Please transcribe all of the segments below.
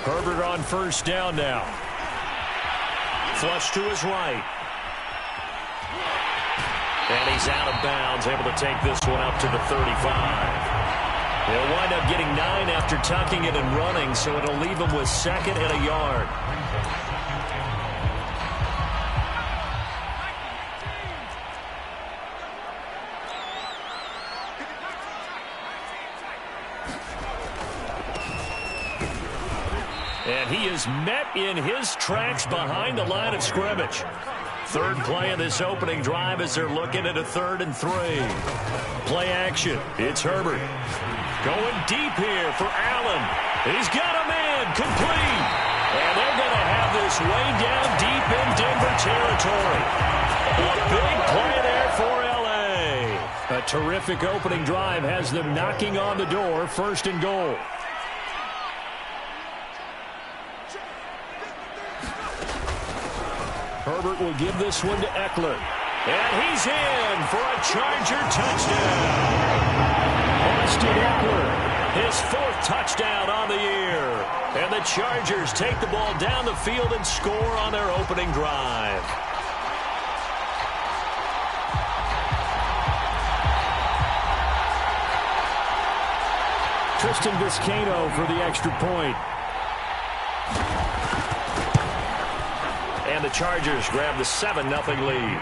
Herbert on first down now. Flush to his right. And he's out of bounds, able to take this one up to the 35. He'll wind up getting 9 after tucking it and running, so it'll leave him with 2nd and a yard. And he is met in his tracks behind the line of scrimmage. Third play of this opening drive as they're looking at a 3rd and 3. Play action. It's Herbert. Going deep here for Allen. He's got a man. Complete. And they're going to have this way down deep in Denver territory. A big play there for L.A. A terrific opening drive has them knocking on the door. 1st and goal. Herbert will give this one to Eckler. And he's in for a Charger touchdown. Austin Eckler, his 4th touchdown on the year. And the Chargers take the ball down the field and score on their opening drive. Tristan Vizcaino for the extra point. And the Chargers grab the 7-0 lead.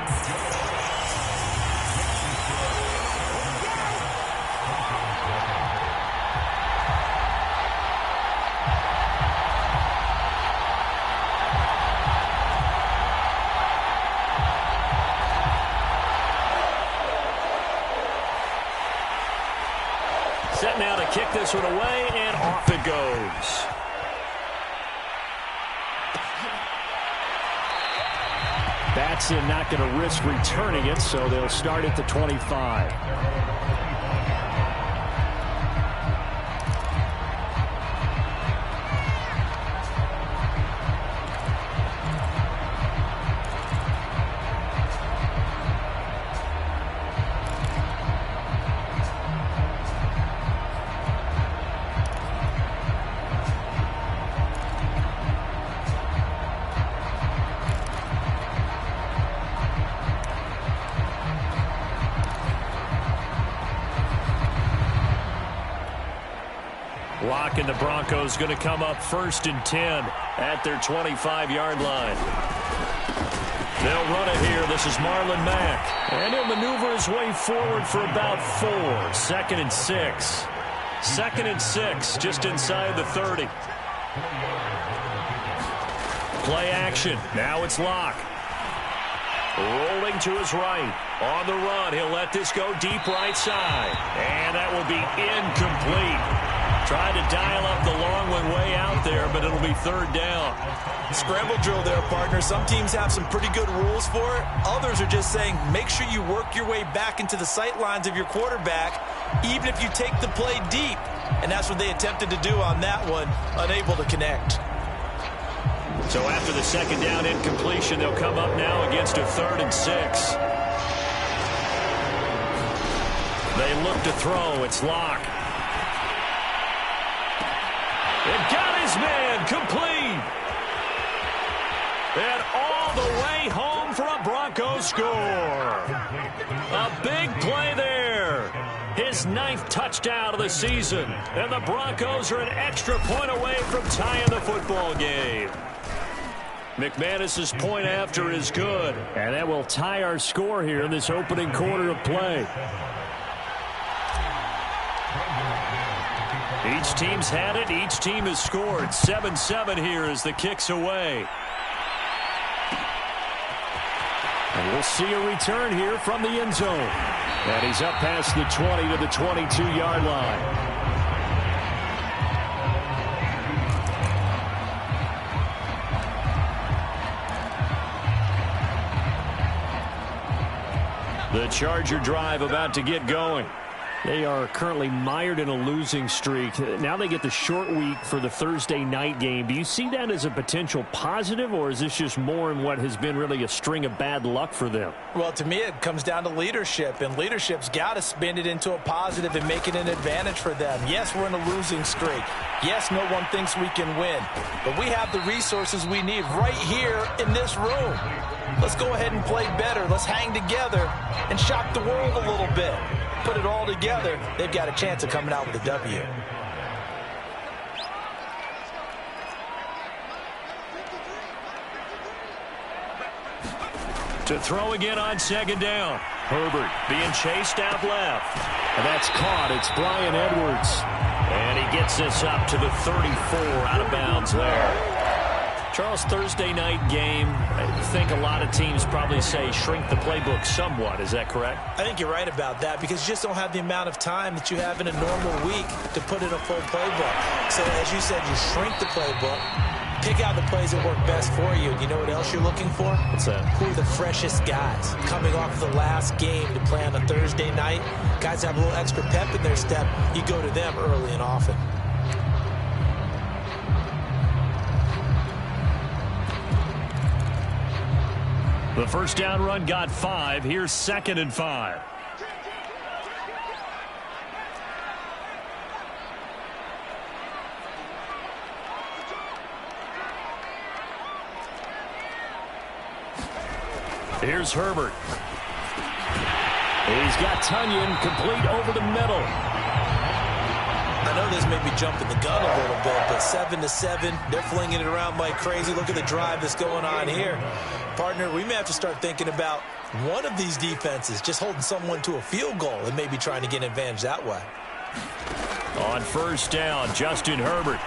Set now to kick this one away, and off it goes. Batson not going to risk returning it, so they'll start at the 25. Lock and the Broncos going to come up 1st and 10 at their 25-yard line. They'll run it here. This is Marlon Mack. And he'll maneuver his way forward for about 4. 2nd and 6. 2nd and 6 just inside the 30. Play action. Now it's Locke. Rolling to his right. On the run. He'll let this go deep right side. And that will be incomplete. Tried to dial up the long one way out there, but it'll be 3rd down. Scramble drill there, partner. Some teams have some pretty good rules for it. Others are just saying, make sure you work your way back into the sight lines of your quarterback, even if you take the play deep. And that's what they attempted to do on that one, unable to connect. So after the 2nd down incompletion, they'll come up now against a 3rd and 6. They look to throw. It's Locke. It got his man complete. And all the way home for a Broncos score. A big play there. His 9th touchdown of the season. And the Broncos are an extra point away from tying the football game. McManus's point after is good. And that will tie our score here in this opening quarter of play. Each team's had it. Each team has scored. 7-7 here as the kick's away. And we'll see a return here from the end zone. And he's up past the 20 to the 22-yard line. The Charger drive about to get going. They are currently mired in a losing streak. Now they get the short week for the Thursday night game. Do you see that as a potential positive, or is this just more in what has been really a string of bad luck for them? Well, to me, it comes down to leadership, and leadership's got to spin it into a positive and make it an advantage for them. Yes, we're in a losing streak. Yes, no one thinks we can win, but we have the resources we need right here in this room. Let's go ahead and play better. Let's hang together and shock the world a little bit. Put it all together, they've got a chance of coming out with a W. To throw again on second down. Herbert being chased out left. And that's caught. It's Bryan Edwards. And he gets this up to the 34, out of bounds there. Charles, Thursday night game, I think a lot of teams probably say shrink the playbook somewhat. Is that correct? I think you're right about that because you just don't have the amount of time that you have in a normal week to put in a full playbook. So as you said, you shrink the playbook, pick out the plays that work best for you. And you know what else you're looking for? What's that? Who are the freshest guys coming off the last game to play on a Thursday night? Guys have a little extra pep in their step. You go to them early and often. The first down run got 5. Here's 2nd and 5. Here's Herbert. He's got Tunyon complete over the middle. I know this may be jumping the gun a little bit, but 7-7, they're flinging it around like crazy. Look at the drive that's going on here. Partner, we may have to start thinking about one of these defenses just holding someone to a field goal and maybe trying to get an advantage that way. On first down, Justin Herbert.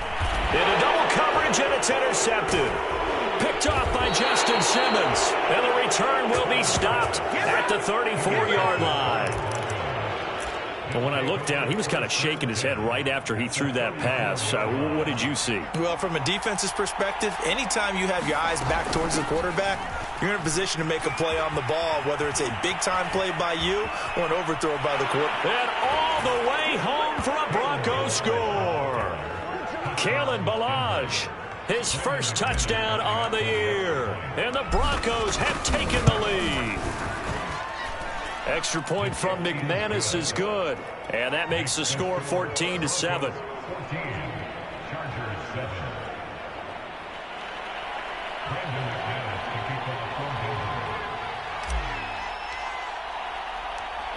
Into double coverage, and it's intercepted. Picked off by Justin Simmons. And the return will be stopped at the 34-yard line. But when I looked down, he was kind of shaking his head right after he threw that pass. What did you see? Well, from a defense's perspective, anytime you have your eyes back towards the quarterback, you're in a position to make a play on the ball, whether it's a big-time play by you or an overthrow by the quarterback. And all the way home for a Bronco score. Kalen Ballage, his first touchdown on the year. And the Broncos have taken the lead. Extra point from McManus is good. And that makes the score 14-7.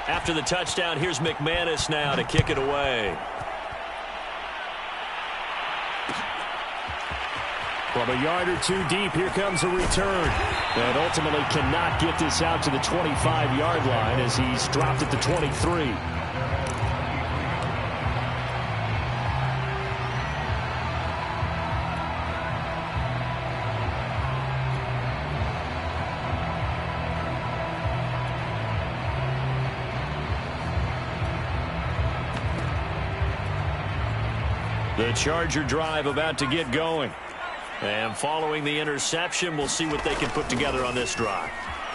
After the touchdown, here's McManus now to kick it away. From a yard or two deep, here comes a return. And ultimately cannot get this out to the 25-yard line as he's dropped at the 23. The Charger drive about to get going. And following the interception, we'll see what they can put together on this drive.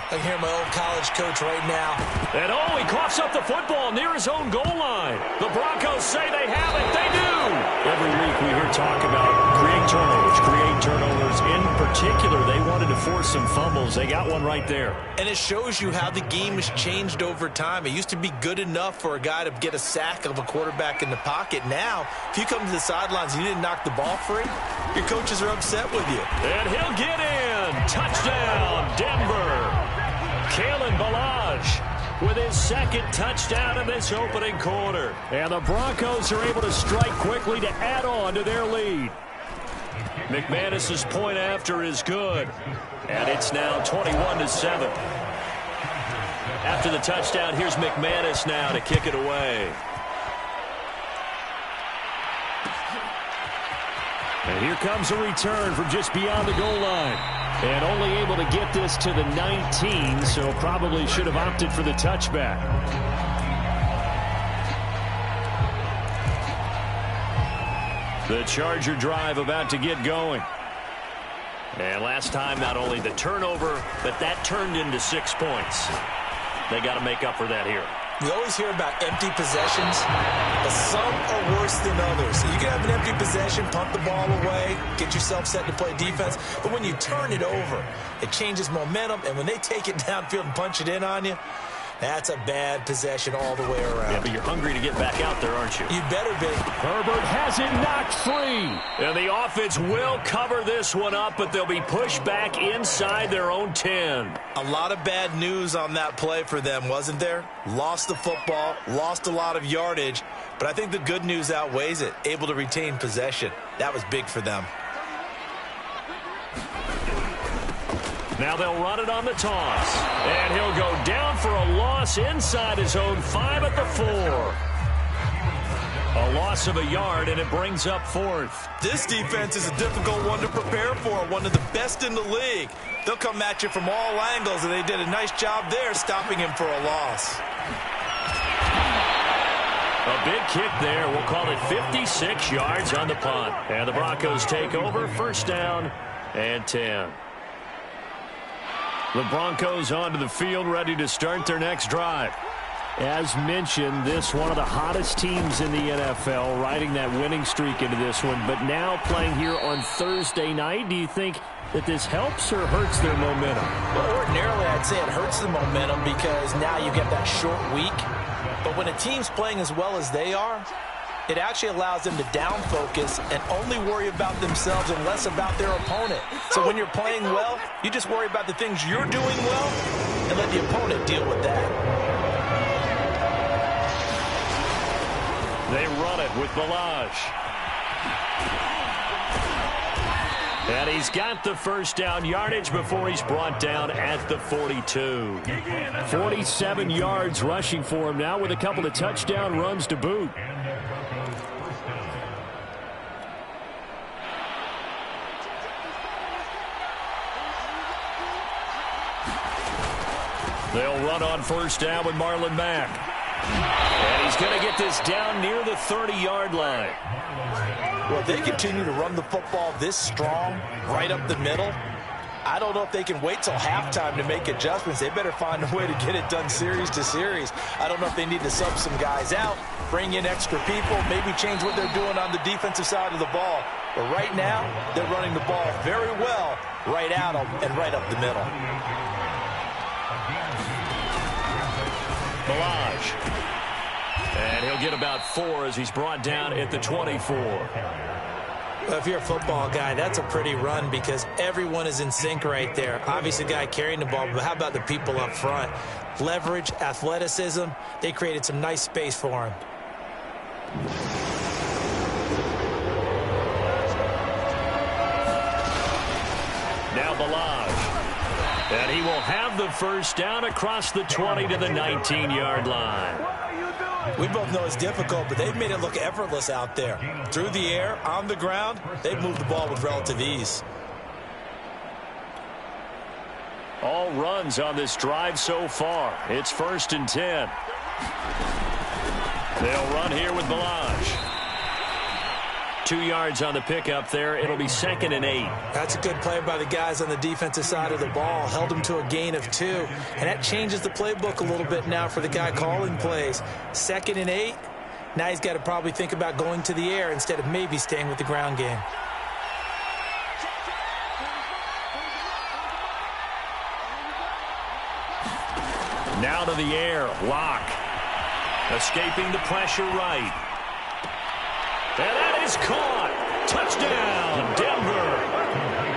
I can hear my old college coach right now. And he coughs up the football near his own goal line. The Broncos say they have it. They do. Every week we hear talk about create turnovers. In particular, they wanted to force some fumbles. They got one right there. And it shows you how the game has changed over time. It used to be good enough for a guy to get a sack of a quarterback in the pocket. Now, if you come to the sidelines and you didn't knock the ball free, your coaches are upset with you. And he'll get in. Touchdown, Denver. Kalen Ballage with his second touchdown in this opening quarter. And the Broncos are able to strike quickly to add on to their lead. McManus's point after is good. And it's now 21-7. After the touchdown, here's McManus now to kick it away. And here comes a return from just beyond the goal line. And only able to get this to the 19, so probably should have opted for the touchback. The Charger drive about to get going. And last time, not only the turnover, but that turned into 6 points. They got to make up for that here. You always hear about empty possessions, but some are worse than others. So you can have an empty possession, pump the ball away, get yourself set to play defense. But when you turn it over, it changes momentum. And when they take it downfield and punch it in on you, That's a bad possession all the way around. Yeah, but you're hungry to get back out there, aren't you? You better be. Herbert has it knocked free. And the offense will cover this one up, but they'll be pushed back inside their own 10. A lot of bad news on that play for them, wasn't there? Lost the football, lost a lot of yardage, but I think the good news outweighs it. Able to retain possession. That was big for them. Now they'll run it on the toss. And he'll go down for a loss inside his own 5 at the 4. A loss of a yard, and it brings up 4th. This defense is a difficult one to prepare for, one of the best in the league. They'll come at you from all angles, and they did a nice job there stopping him for a loss. A big kick there. We'll call it 56 yards on the punt. And the Broncos take over, first down and 10. The Broncos onto the field, ready to start their next drive. As mentioned, this one of the hottest teams in the NFL, riding that winning streak into this one, but now playing here on Thursday night. Do you think that this helps or hurts their momentum? Well, ordinarily, I'd say it hurts the momentum because now you get that short week. But when a team's playing as well as they are, it actually allows them to down focus and only worry about themselves and less about their opponent. So when you're playing well, you just worry about the things you're doing well and let the opponent deal with that. They run it with Balaj. And he's got the first down yardage before he's brought down at the 42. 47 yards rushing for him now with a couple of touchdown runs to boot. They'll run on first down with Marlon Mack. And he's going to get this down near the 30-yard line. Well, if they continue to run the football this strong, right up the middle, I don't know if they can wait till halftime to make adjustments. They better find a way to get it done series to series. I don't know if they need to sub some guys out, bring in extra people, maybe change what they're doing on the defensive side of the ball. But right now, they're running the ball very well right out and right up the middle. Balaj. And he'll get about 4 as he's brought down at the 24. Well, if you're a football guy, that's a pretty run because everyone is in sync right there. Obviously, the guy carrying the ball, but how about the people up front? Leverage, athleticism, they created some nice space for him. Now Balaj. And he will have the first down across the 20 to the 19-yard line. We both know it's difficult, but they've made it look effortless out there. Through the air, on the ground, they've moved the ball with relative ease. All runs on this drive so far. It's first and 10. They'll run here with Balaj. 2 yards on the pickup there. It'll be 2nd and 8. That's a good play by the guys on the defensive side of the ball. Held them to a gain of 2. And that changes the playbook a little bit now for the guy calling plays. 2nd and 8. Now he's got to probably think about going to the air instead of maybe staying with the ground game. Now to the air. Lock. Escaping the pressure right. And that is caught. Touchdown, Denver.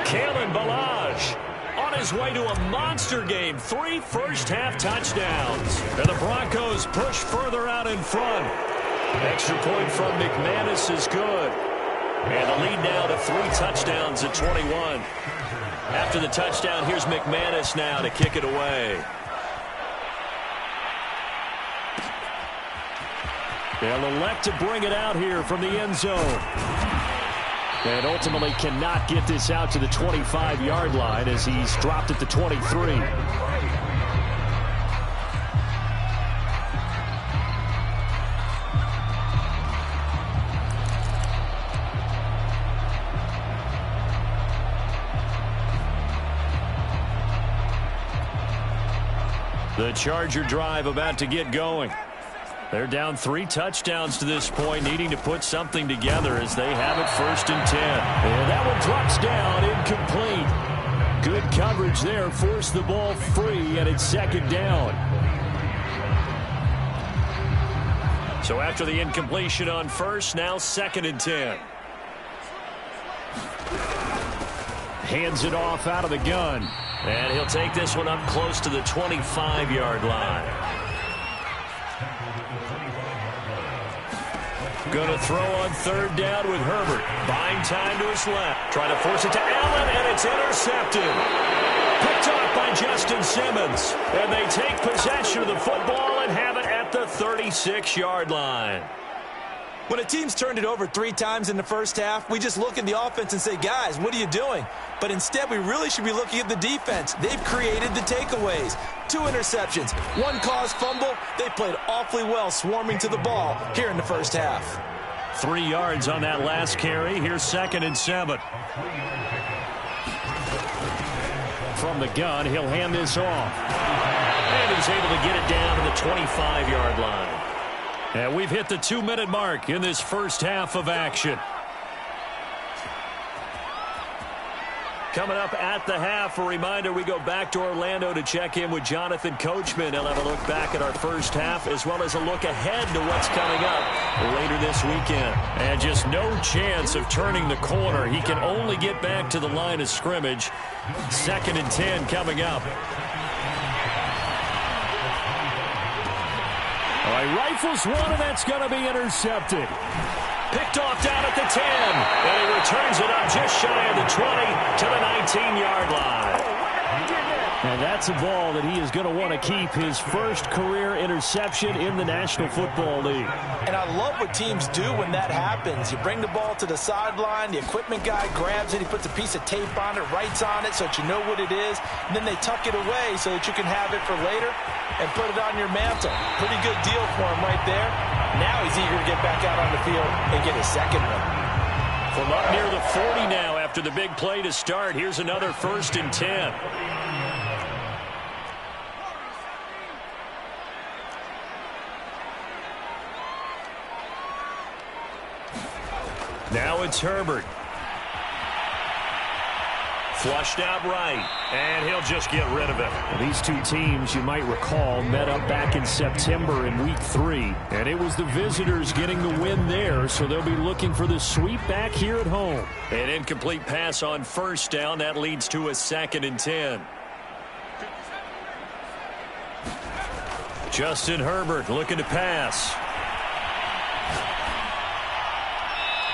Kalen Balaj on his way to a monster game. 3 first-half touchdowns. And the Broncos push further out in front. Extra point from McManus is good. And the lead now to 3 touchdowns at 21. After the touchdown, here's McManus now to kick it away. They'll elect to bring it out here from the end zone. And ultimately cannot get this out to the 25-yard line as he's dropped at the 23. The Charger drive about to get going. They're down 3 touchdowns to this point, needing to put something together as they have it 1st and 10. And that one drops down, incomplete. Good coverage there, forced the ball free, and it's 2nd down. So after the incompletion on first, now 2nd and 10. Hands it off out of the gun. And he'll take this one up close to the 25-yard line. Going to throw on 3rd down with Herbert. Buying time to his left. Trying to force it to Allen, and it's intercepted. Picked off by Justin Simmons. And they take possession of the football and have it at the 36-yard line. When a team's turned it over 3 times in the first half, we just look at the offense and say, guys, what are you doing? But instead, we really should be looking at the defense. They've created the takeaways. 2 interceptions, 1 caused fumble. They played awfully well swarming to the ball here in the first half. 3 yards on that last carry. Here's 2nd and 7. From the gun, he'll hand this off. And he's able to get it down to the 25-yard line. And we've hit the 2-minute mark in this first half of action. Coming up at the half, a reminder, we go back to Orlando to check in with Jonathan Coachman. He'll have a look back at our first half as well as a look ahead to what's coming up later this weekend. And just no chance of turning the corner. He can only get back to the line of scrimmage. 2nd and 10 coming up. All right, rifles one, and that's going to be intercepted. Picked off down at the 10, and he returns it up just shy of the 20 to the 19-yard line. And that's a ball that he is going to want to keep, his first career interception in the National Football League. And I love what teams do when that happens. You bring the ball to the sideline, the equipment guy grabs it, he puts a piece of tape on it, writes on it so that you know what it is, and then they tuck it away so that you can have it for later and put it on your mantle. Pretty good deal for him right there. Now he's eager to get back out on the field and get his second one. From up near the 40 now after the big play to start, here's another 1st and 10. Now it's Herbert. Flushed out right, and he'll just get rid of it. These two teams, you might recall, met up back in September in Week 3, and it was the visitors getting the win there, so they'll be looking for the sweep back here at home. An incomplete pass on 1st down. That leads to a 2nd and 10. Justin Herbert looking to pass.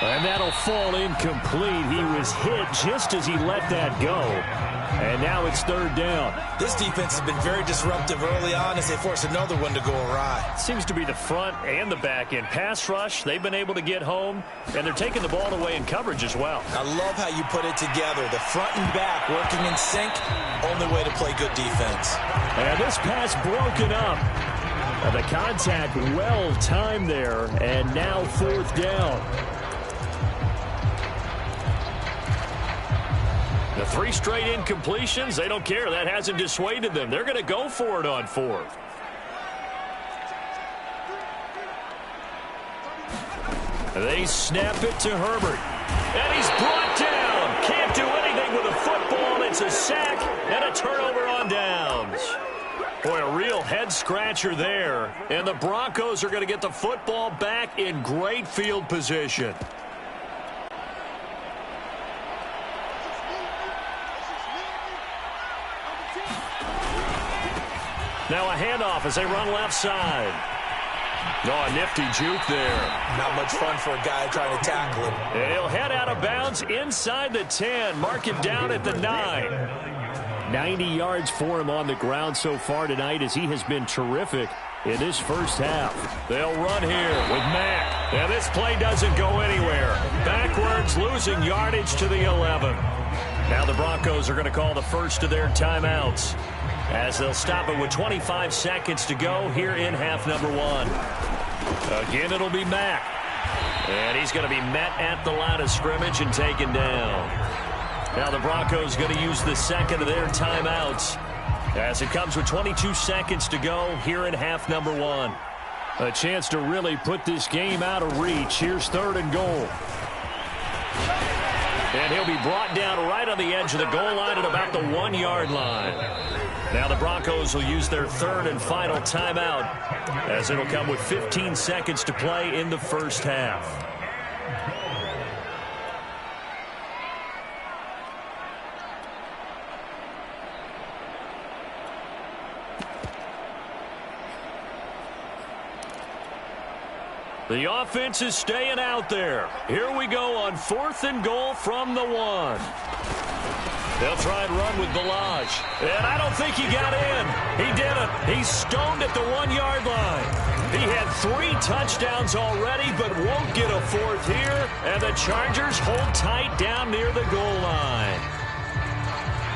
And that'll fall incomplete. He was hit just as he let that go. And now it's 3rd down. This defense has been very disruptive early on as they force another one to go awry. Seems to be the front and the back end. Pass rush, they've been able to get home, and they're taking the ball away in coverage as well. I love how you put it together. The front and back working in sync, only way to play good defense. And this pass broken up. The contact well timed there, and now 4th down. The 3 straight incompletions, they don't care. That hasn't dissuaded them. They're going to go for it on 4th. They snap it to Herbert. And he's brought down. Can't do anything with a football. It's a sack and a turnover on downs. Boy, a real head-scratcher there. And the Broncos are going to get the football back in great field position. Now a handoff as they run left side. Oh, a nifty juke there. Not much fun for a guy trying to tackle him. And he'll head out of bounds inside the 10. Mark it down at the 9. 90 yards for him on the ground so far tonight as he has been terrific in this first half. They'll run here with Mack. And this play doesn't go anywhere. Backwards, losing yardage to the 11. Now the Broncos are going to call the first of their timeouts, as they'll stop it with 25 seconds to go here in half number 1. Again, it'll be Mack. And he's going to be met at the line of scrimmage and taken down. Now the Broncos going to use the second of their timeouts, as it comes with 22 seconds to go here in half number 1. A chance to really put this game out of reach. Here's 3rd and goal. And he'll be brought down right on the edge of the goal line at about the 1-yard line. Now the Broncos will use their third and final timeout, as it'll come with 15 seconds to play in the first half. The offense is staying out there. Here we go on 4th and goal from the 1. They'll try and run with Balaj. And I don't think he got in. He didn't. He's stoned at the 1-yard line. He had 3 touchdowns already, but won't get a 4th here. And the Chargers hold tight down near the goal line.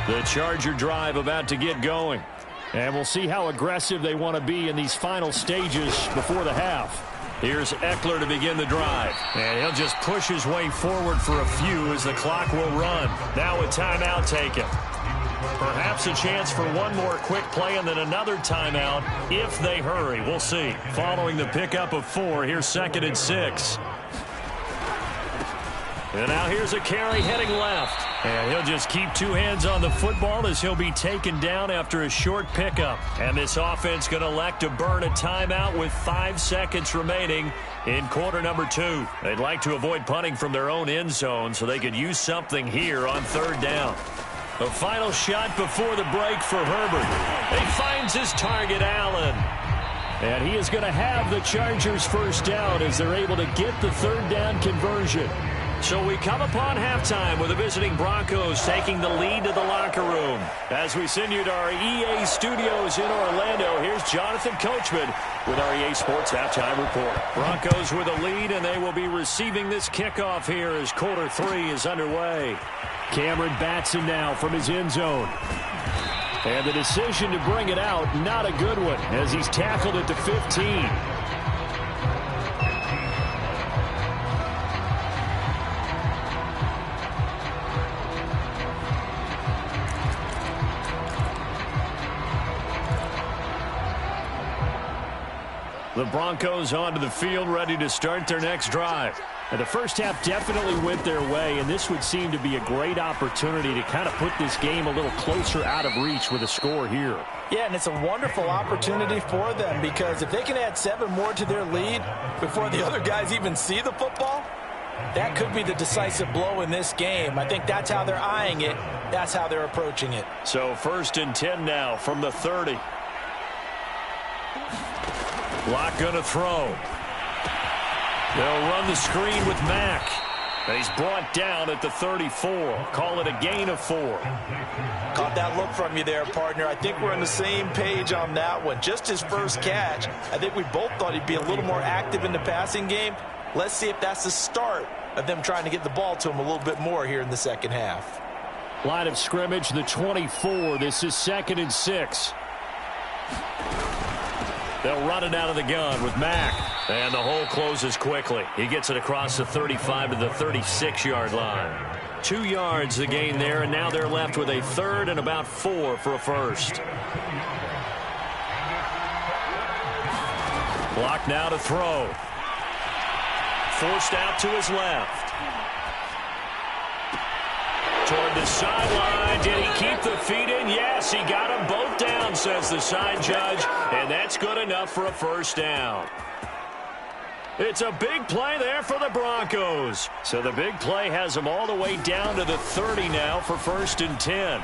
The Charger drive about to get going. And we'll see how aggressive they want to be in these final stages before the half. Here's Eckler to begin the drive. And he'll just push his way forward for a few as the clock will run. Now a timeout taken. Perhaps a chance for one more quick play and then another timeout if they hurry. We'll see. Following the pickup of 4, here's 2nd and 6. And now here's a carry heading left. And he'll just keep 2 hands on the football as he'll be taken down after a short pickup. And this offense going to elect to burn a timeout with 5 seconds remaining in quarter number 2. They'd like to avoid punting from their own end zone so they could use something here on 3rd down. A final shot before the break for Herbert. He finds his target, Allen. And he is going to have the Chargers first down as they're able to get the 3rd down conversion. So we come upon halftime with the visiting Broncos taking the lead to the locker room. As we send you to our EA studios in Orlando, here's Jonathan Coachman with our EA Sports Halftime Report. Broncos with a lead, and they will be receiving this kickoff here as quarter 3 is underway. Cameron Batson now from his end zone. And the decision to bring it out, not a good one, as he's tackled at the 15. The Broncos onto the field, ready to start their next drive. And the first half definitely went their way, and this would seem to be a great opportunity to kind of put this game a little closer out of reach with a score here. Yeah, and it's a wonderful opportunity for them because if they can add 7 more to their lead before the other guys even see the football, that could be the decisive blow in this game. I think that's how they're eyeing it. That's how they're approaching it. So 1st and 10 now from the 30. Lock going to throw. They'll run the screen with Mack. He's brought down at the 34. Call it a gain of 4. Caught that look from you there, partner. I think we're on the same page on that one. Just his first catch. I think we both thought he'd be a little more active in the passing game. Let's see if that's the start of them trying to get the ball to him a little bit more here in the second half. Line of scrimmage, the 24. This is 2nd and 6. They'll run it out of the gun with Mack. And the hole closes quickly. He gets it across the 35 to the 36-yard line. 2 yards the gain there, and now they're left with a 3rd and about 4 for a first. Clock now to throw. Forced out to his left. Toward the sideline. Did he keep the feet in? Yes, he got them both down, says the side judge. And that's good enough for a first down. It's a big play there for the Broncos. So the big play has them all the way down to the 30 now for 1st and 10.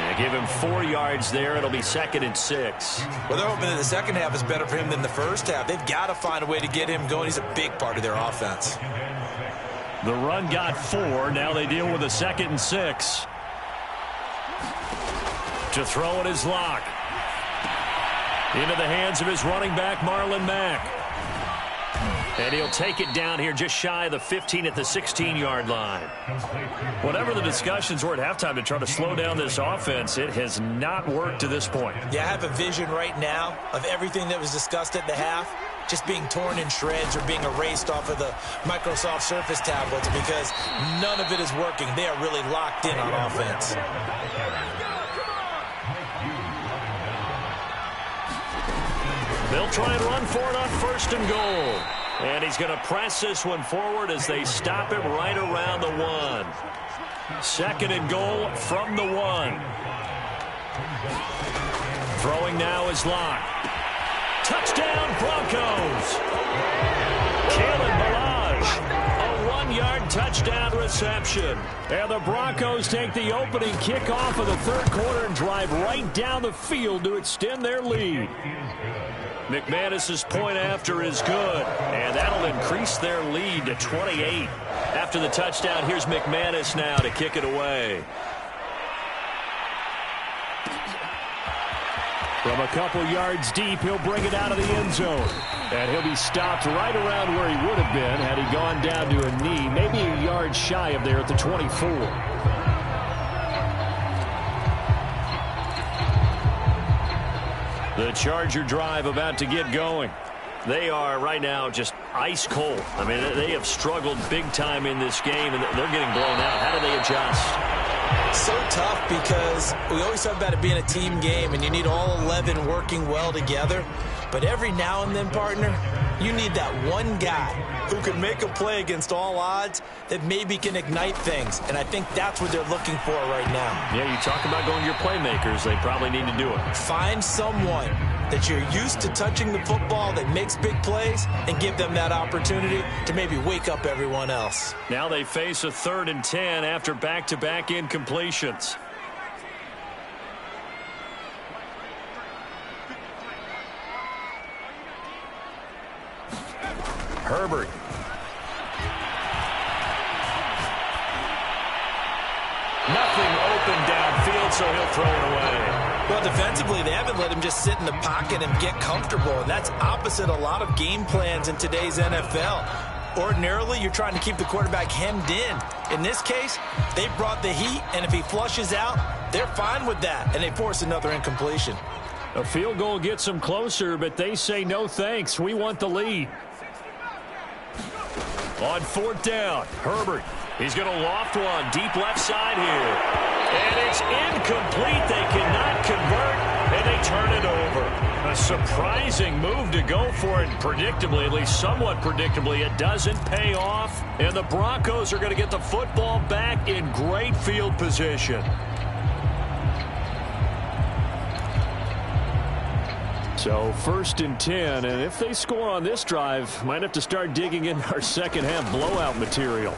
They give him 4 yards there. It'll be 2nd and 6. Well, they're hoping that the second half is better for him than the first half. They've got to find a way to get him going. He's a big part of their offense. The run got 4. Now they deal with a 2nd and 6. To throw it is Locke. Into the hands of his running back, Marlon Mack. And he'll take it down here just shy of the 15 at the 16-yard line. Whatever the discussions were at halftime to try to slow down this offense, it has not worked to this point. Yeah, I have a vision right now of everything that was discussed at the half just being torn in shreds or being erased off of the Microsoft Surface tablets because none of it is working. They are really locked in on offense. They'll try and run for it on 1st and goal. And he's going to press this one forward as they stop it right around the 1. Second and goal from the 1. Throwing now is Locke. Touchdown, Broncos. Kalen Ballage, a 1-yard touchdown reception. And the Broncos take the opening kickoff of the third quarter and drive right down the field to extend their lead. McManus's point after is good, and that'll increase their lead to 28. After the touchdown, here's McManus now to kick it away. From a couple yards deep, he'll bring it out of the end zone. And he'll be stopped right around where he would have been had he gone down to a knee, maybe a yard shy of there at the 24. The Charger drive about to get going. They are right now just ice cold. I mean, they have struggled big time in this game, and they're getting blown out. How do they adjust? So tough because we always talk about it being a team game, and you need all 11 working well together. But every now and then, partner, you need that one guy who can make a play against all odds that maybe can ignite things. And I think that's what they're looking for right now. Yeah, you talk about going to your playmakers. They probably need to do it. Find someone that you're used to touching the football that makes big plays and give them that opportunity to maybe wake up everyone else. Now they face a 3rd and 10 after back-to-back incompletions. Herbert. Nothing open downfield, so he'll throw it away. Well, defensively, they haven't let him just sit in the pocket and get comfortable, and that's opposite a lot of game plans in today's NFL. Ordinarily, you're trying to keep the quarterback hemmed in. In this case, they brought the heat, and if he flushes out, they're fine with that, and they force another incompletion. A field goal gets them closer, but they say no thanks. We want the lead. On 4th down, Herbert. He's going to loft one deep left side here. And it's incomplete. They cannot convert, and they turn it over. A surprising move to go for it. Predictably, at least somewhat predictably, it doesn't pay off. And the Broncos are going to get the football back in great field position. So 1st and 10, and if they score on this drive, might have to start digging in our second half blowout material.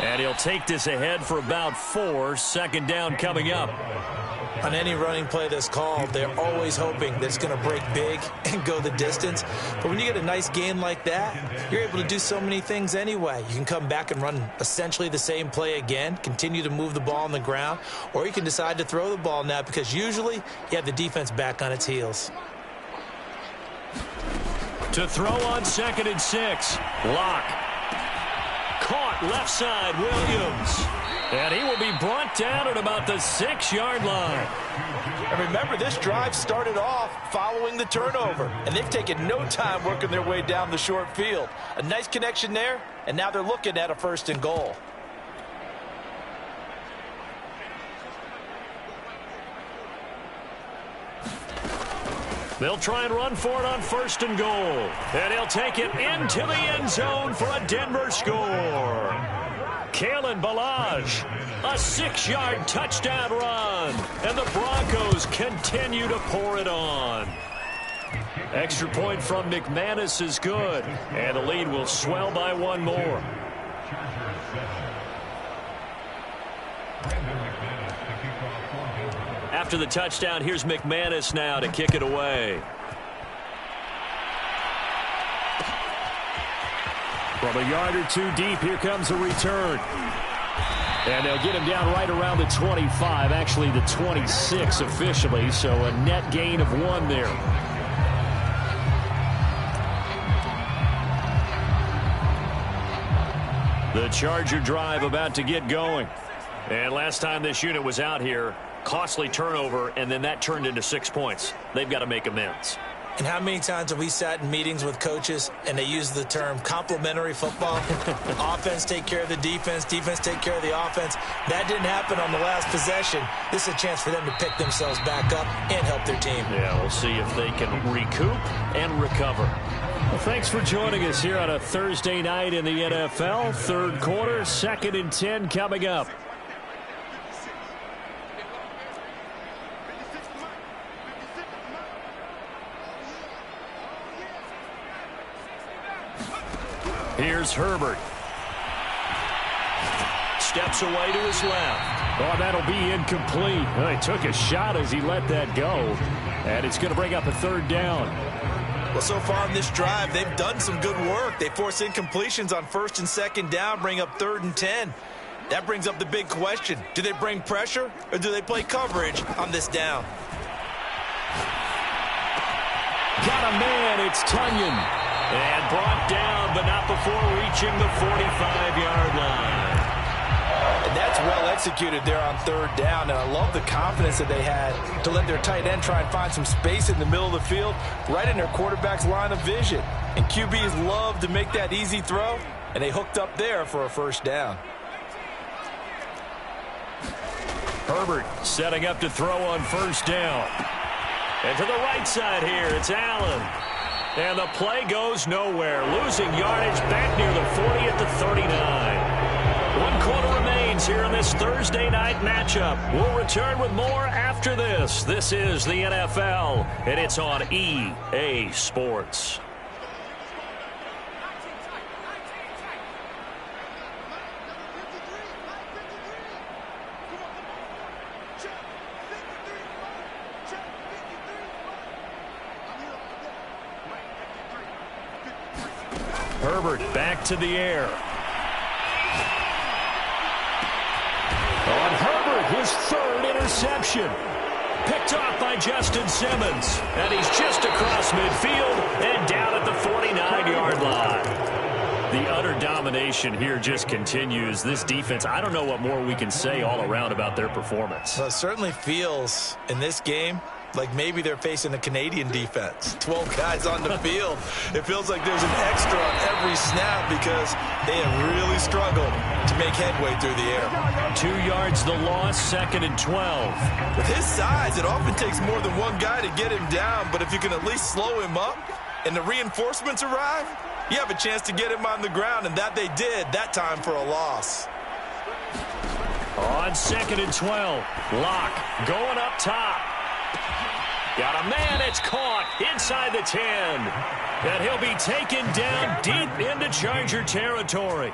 And he'll take this ahead for about 4. 2nd down coming up. On any running play that's called, they're always hoping that it's going to break big and go the distance. But when you get a nice gain like that, you're able to do so many things anyway. You can come back and run essentially the same play again, continue to move the ball on the ground, or you can decide to throw the ball now because usually you have the defense back on its heels. To throw on 2nd and 6. Locke. Caught left side, Williams. And he will be brought down at about the 6-yard line. And remember, this drive started off following the turnover, and they've taken no time working their way down the short field. A nice connection there, and now they're looking at a 1st and goal. They'll try and run for it on 1st and goal. And he'll take it into the end zone for a Denver score. Kalen Ballage, a 6-yard touchdown run. And the Broncos continue to pour it on. Extra point from McManus is good. And the lead will swell by 1 more. After the touchdown, here's McManus now to kick it away. From a yard or 2 deep, here comes a return. And they'll get him down right around the 25, actually the 26 officially, so a net gain of 1 there. The Charger drive about to get going. And last time this unit was out here, costly turnover, and then that turned into 6 points. They've got to make amends. And how many times have we sat in meetings with coaches and they use the term complementary football? Offense take care of the defense, defense take care of the offense. That didn't happen on the last possession. This is a chance for them to pick themselves back up and help their team. Yeah, we'll see if they can recoup and recover. Thanks for joining us here on a Thursday night in the NFL. Third quarter, 2nd and 10 coming up. Here's Herbert. Steps away to his left. Oh, that'll be incomplete. Well, he took a shot as he let that go. And it's going to bring up a third down. Well, so far in this drive, they've done some good work. They force incompletions on 1st and 2nd down, bring up 3rd and 10. That brings up the big question. Do they bring pressure or do they play coverage on this down? Got a man. It's Tunyon. And brought down, but not before reaching the 45-yard line. And that's well executed there on 3rd down, and I love the confidence that they had to let their tight end try and find some space in the middle of the field, right in their quarterback's line of vision. And QBs love to make that easy throw, and they hooked up there for a 1st down. Herbert setting up to throw on 1st down. And to the right side here, it's Allen. And the play goes nowhere, losing yardage back near the 40 at the 39. 1 quarter remains here in this Thursday night matchup. We'll return with more after this. This is the NFL, and it's on EA Sports. Herbert back to the air. On Herbert, his 3rd interception. Picked off by Justin Simmons. And he's just across midfield and down at the 49-yard line. The utter domination here just continues. This defense, I don't know what more we can say all around about their performance. Well, it certainly feels in this game like maybe they're facing a Canadian defense. 12 guys on the field. It feels like there's an extra on every snap because they have really struggled to make headway through the air. 2 yards the loss, 2nd and 12. With his size, it often takes more than one guy to get him down, but if you can at least slow him up and the reinforcements arrive, you have a chance to get him on the ground, and that they did that time for a loss. On 2nd and 12, Locke going up top. Got a man, it's caught inside the 10. And he'll be taken down deep into Charger territory.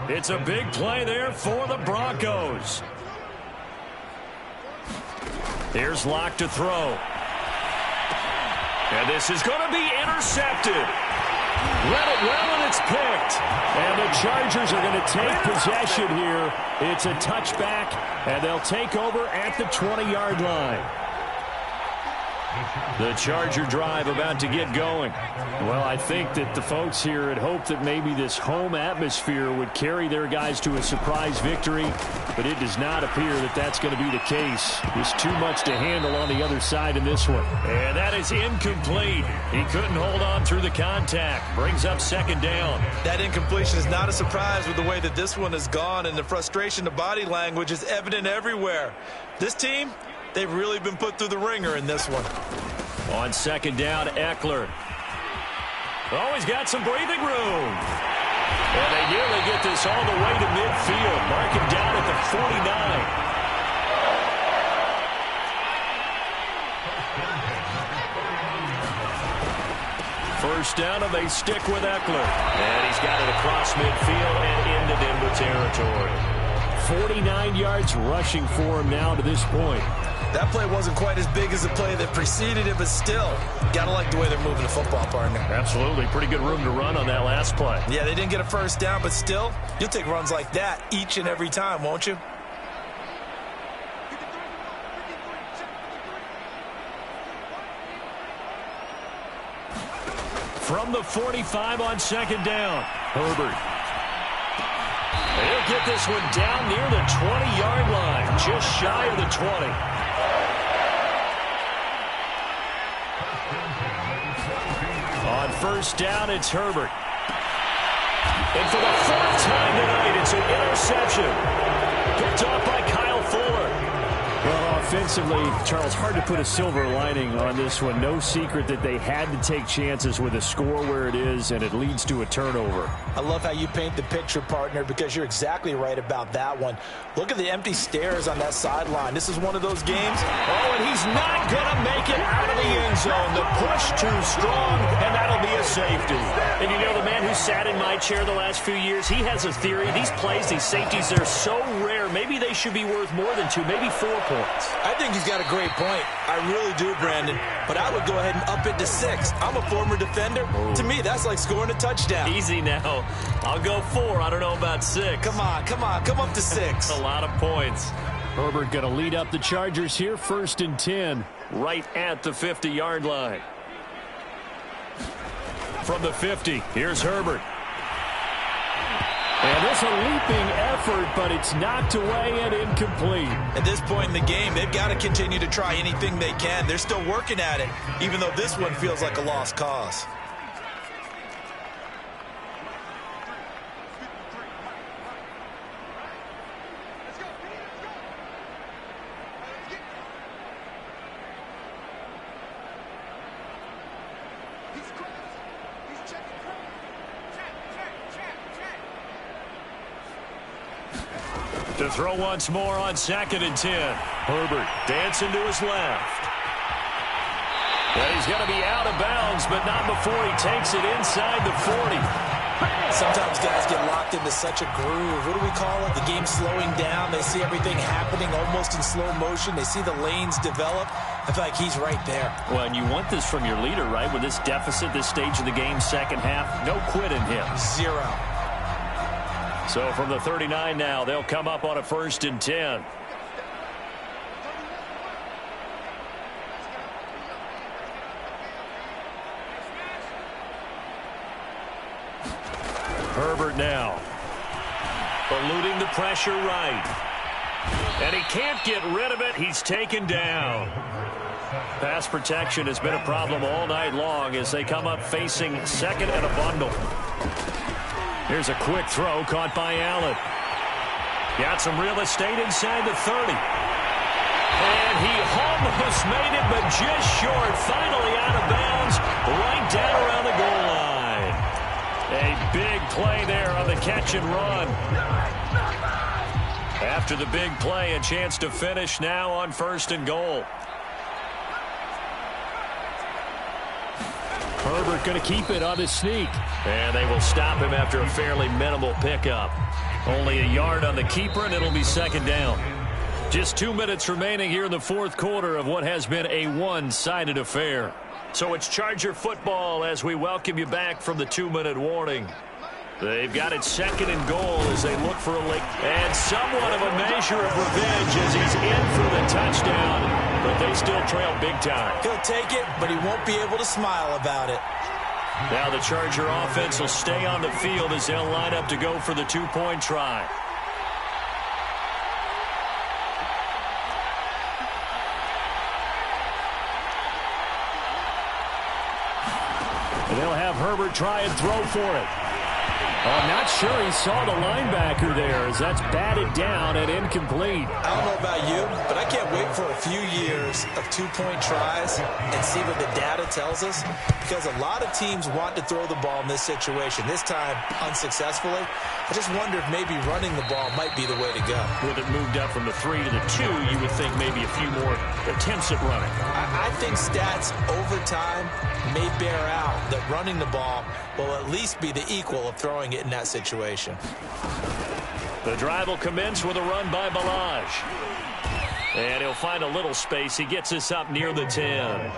It's a big play there for the Broncos. Here's Locke to throw. And this is going to be intercepted. Read it well, and it's picked. And the Chargers are going to take possession here. It's a touchback, and they'll take over at the 20-yard line. The Charger drive about to get going. Well, I think that the folks here had hoped that maybe this home atmosphere would carry their guys to a surprise victory, but it does not appear that that's going to be the case. There's too much to handle on the other side in this one. And that is incomplete. He couldn't hold on through the contact. Brings up 2nd down. That incompletion is not a surprise with the way that this one has gone, and the frustration, the body language is evident everywhere. This team, they've really been put through the ringer in this one. On 2nd down, Eckler. Oh, he's got some breathing room. And they nearly get this all the way to midfield. Mark him down at the 49. First down, and they stick with Eckler. And he's got it across midfield and into Denver territory. 49 yards rushing for him now to this point. That play wasn't quite as big as the play that preceded it, but still, got to like the way they're moving the football, partner. Absolutely. Pretty good room to run on that last play. Yeah, they didn't get a 1st down, but still, you'll take runs like that each and every time, won't you? From the 45 on 2nd down, Herbert. He'll get this one down near the 20-yard line, just shy of the 20. On 1st down, it's Herbert. And for the 4th time tonight, it's an interception. Picked off by Kyle Fuller. Well, defensively, Charles, hard to put a silver lining on this one. No secret that they had to take chances with a score where it is, and it leads to a turnover. I love how you paint the picture, partner, because you're exactly right about that one. Look at the empty stares on that sideline. This is one of those games. Oh, and he's not going to make it out of the end zone. The push too strong, and that'll be a safety. And you know, the man who sat in my chair the last few years, he has a theory. These plays, these safeties, they're so rare. Maybe they should be worth more than 2, maybe 4 points. I think he's got a great point. I really do, Brandon. But I would go ahead and up it to 6. I'm a former defender. Ooh. To me, that's like scoring a touchdown. Easy now. I'll go 4. I don't know about 6. Come on. Come up to 6. That's a lot of points. Herbert going to lead up the Chargers here, 1st and 10. Right at the 50-yard line. From the 50, here's Herbert. And it's a leaping effort, but it's knocked away and incomplete. At this point in the game, they've got to continue to try anything they can. They're still working at it, even though this one feels like a lost cause. To throw once more on 2nd and 10. Herbert dancing to his left. Well, he's going to be out of bounds, but not before he takes it inside the 40. Sometimes guys get locked into such a groove. What do we call it? The game slowing down. They see everything happening almost in slow motion. They see the lanes develop. I feel like he's right there. Well, and you want this from your leader, right? With this deficit, this stage of the game, second half, no quit in him. 0. So from the 39 now, they'll come up on a 1st and 10. Herbert now. Eluding the pressure right. And he can't get rid of it. He's taken down. Pass protection has been a problem all night long as they come up facing 2nd and a bundle. Here's a quick throw caught by Allen. Got some real estate inside the 30. And he almost made it, but just short. Finally out of bounds, right down around the goal line. A big play there on the catch and run. After the big play, a chance to finish now on 1st and goal. Herbert going to keep it on his sneak. And they will stop him after a fairly minimal pickup. Only a yard on the keeper, and it'll be 2nd down. Just 2 minutes remaining here in the 4th quarter of what has been a one-sided affair. So it's Charger football as we welcome you back from the 2-minute warning. They've got it 2nd and goal as they look for a late. And somewhat of a measure of revenge as he's in for the touchdown. But they still trail big time. He'll take it, but he won't be able to smile about it. Now the Charger offense will stay on the field as they'll line up to go for the 2-point try. And they'll have Herbert try and throw for it. I'm not sure he saw the linebacker there as that's batted down and incomplete. I don't know about you, but I can't wait for a few years of 2-point tries and see what the data tells us, because a lot of teams want to throw the ball in this situation, this time unsuccessfully. I just wonder if maybe running the ball might be the way to go. With it moved up from the 3 to the 2, you would think maybe a few more attempts at running. I think stats over time may bear out that running the ball will at least be the equal of throwing it in that situation. The drive will commence with a run by Balaj. And he'll find a little space. He gets us up near the 10.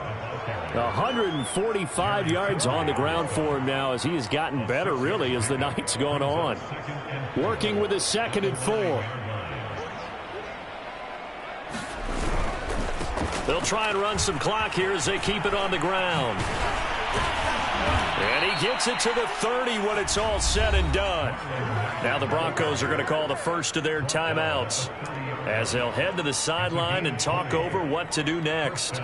145 yards on the ground for him now as he has gotten better, really, as the night's gone on. Working with his 2nd and 4. They'll try and run some clock here as they keep it on the ground. And he gets it to the 30 when it's all said and done. Now the Broncos are going to call the first of their timeouts as they'll head to the sideline and talk over what to do next.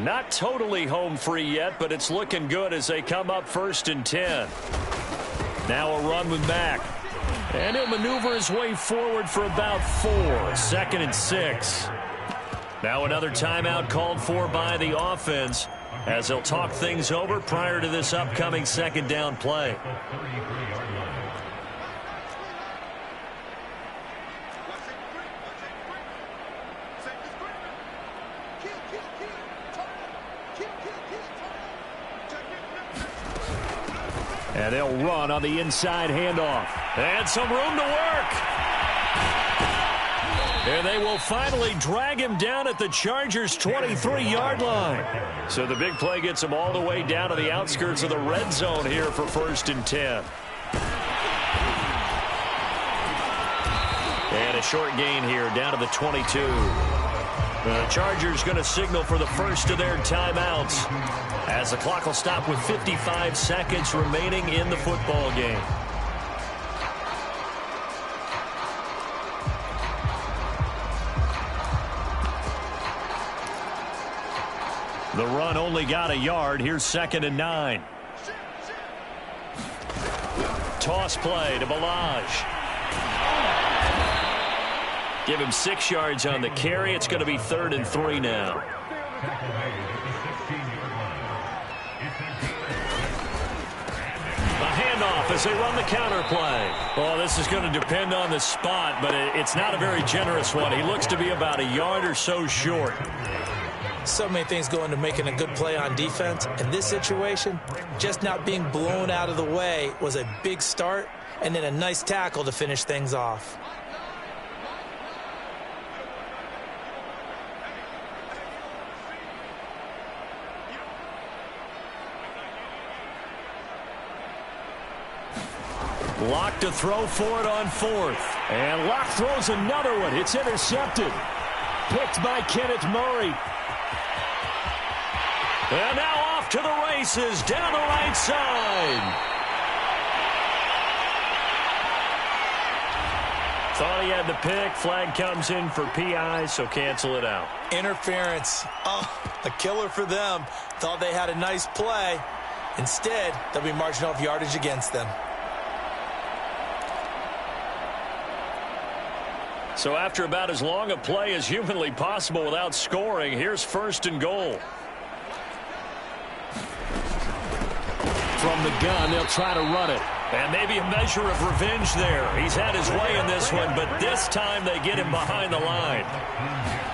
Not totally home free yet, but it's looking good as they come up 1st and 10. Now a run with Mack. And he'll maneuver his way forward for about 4. 2nd and 6. Now another timeout called for by the offense as they'll talk things over prior to this upcoming 2nd down play. And they'll run on the inside handoff. And some room to work. And they will finally drag him down at the Chargers' 23-yard line. So the big play gets him all the way down to the outskirts of the red zone here for 1st and 10. And a short gain here down to the 22. The Chargers going to signal for the first of their timeouts as the clock will stop with 55 seconds remaining in the football game. The run only got a yard. Here's 2nd and 9. Toss play to Balaj. Give him 6 yards on the carry. It's going to be 3rd and 3 now. A handoff as they run the counter play. Well, this is going to depend on the spot, but it's not a very generous one. He looks to be about a yard or so short. So many things go into making a good play on defense. In this situation, just not being blown out of the way was a big start, and then a nice tackle to finish things off. Locke to throw for it on 4th. And Locke throws another one. It's intercepted. Picked by Kenneth Murray. And now off to the races down the right side. Thought he had the pick. Flag comes in for PI, so cancel it out. Interference. Oh, a killer for them. Thought they had a nice play. Instead, they'll be marching off yardage against them. So after about as long a play as humanly possible without scoring, here's 1st and goal. From the gun, they'll try to run it. And maybe a measure of revenge there. He's had his way in this one, but this time they get him behind the line.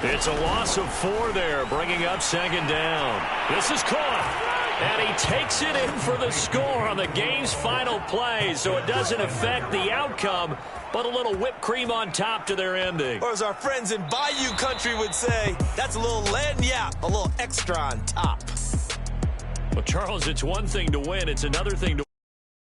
It's a loss of 4 there, bringing up 2nd down. This is caught. And he takes it in for the score on the game's final play, so it doesn't affect the outcome, but a little whipped cream on top to their ending. Or as our friends in Bayou country would say, that's a little lagniappe, a little extra on top. Well, Charles, it's one thing to win. It's another thing to